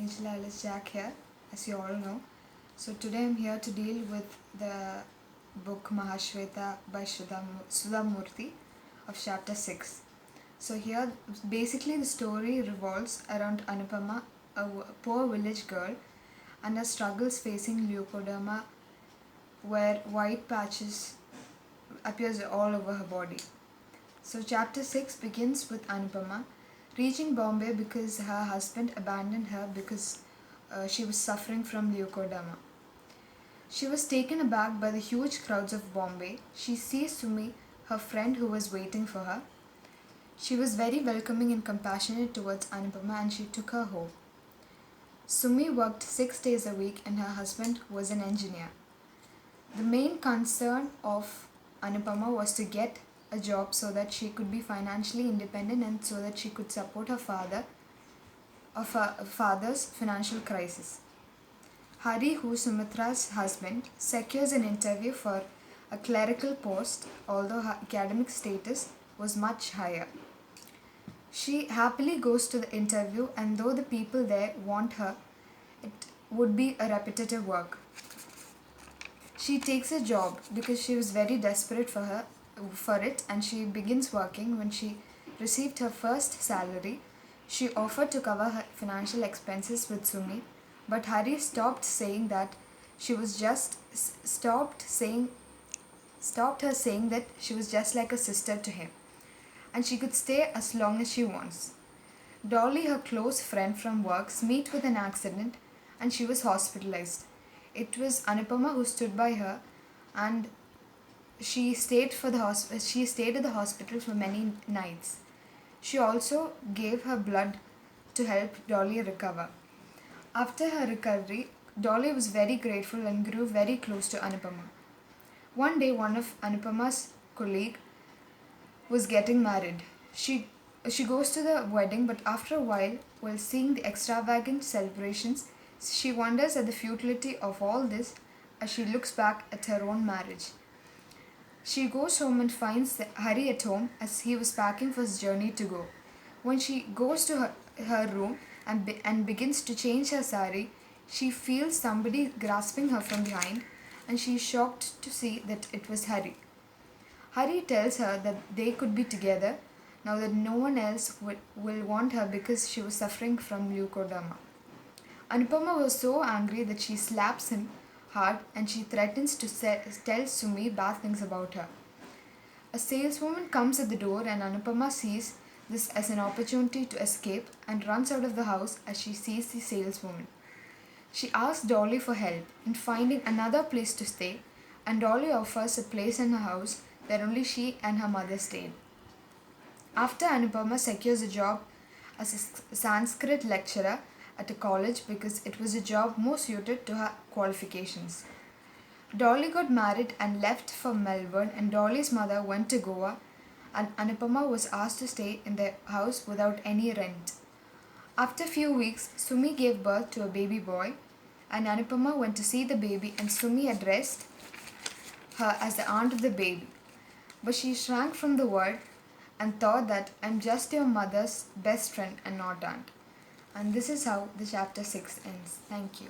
Angela Alice Jack here, as you all know. So today I'm here to deal with the book MAHASHEVTHA by Sudha Murthy of chapter 6. So here basically the story revolves around Anupama, a poor village girl, and her struggles facing leukoderma where white patches appears all over her body. So chapter 6 begins with Anupama reaching Bombay because her husband abandoned her because she was suffering from leukoderma. She was taken aback by the huge crowds of Bombay. She sees Sumi, her friend who was waiting for her. She was very welcoming and compassionate towards Anupama and she took her home. Sumi worked 6 days a week and her husband was an engineer. The main concern of Anupama was to get a job so that she could be financially independent and so that she could support her father's financial crisis. Hari, who is Sumitra's husband, secures an interview for a clerical post, although her academic status was much higher. She happily goes to the interview, and though the people there want her, it would be a repetitive work. She takes a job because she was very desperate for it, and she begins working. When she received her first salary, she offered to cover her financial expenses with Sumi, but Hari stopped her saying that she was just like a sister to him, and she could stay as long as she wants. Dolly, her close friend from work, met with an accident and she was hospitalized. It was Anupama who stood by her, and she stayed at the hospital for many nights. She also gave her blood to help Dolly recover. After her recovery, Dolly was very grateful and grew very close to Anupama. One day, one of Anupama's colleagues was getting married. She goes to the wedding, but after a while seeing the extravagant celebrations, she wonders at the futility of all this as she looks back at her own marriage. She goes home and finds Hari at home as he was packing for his journey to go. When she goes to her room and begins to change her sari, she feels somebody grasping her from behind, and she is shocked to see that it was Hari. Hari tells her that they could be together now that no one else will want her because she was suffering from leukoderma. Anupama was so angry that she slaps him hard and she threatens to tell Sumi bad things about her. A saleswoman comes at the door and Anupama sees this as an opportunity to escape and runs out of the house as she sees the saleswoman. She asks Dolly for help in finding another place to stay, and Dolly offers a place in her house where only she and her mother stayed. After Anupama secures a job as a Sanskrit lecturer at a college because it was a job more suited to her qualifications. Dolly got married and left for Melbourne, and Dolly's mother went to Goa, and Anupama was asked to stay in their house without any rent. After a few weeks, Sumi gave birth to a baby boy, and Anupama went to see the baby, and Sumi addressed her as the aunt of the baby. But she shrank from the word and thought that I'm just your mother's best friend and not aunt. And this is how the chapter 6 ends. Thank you.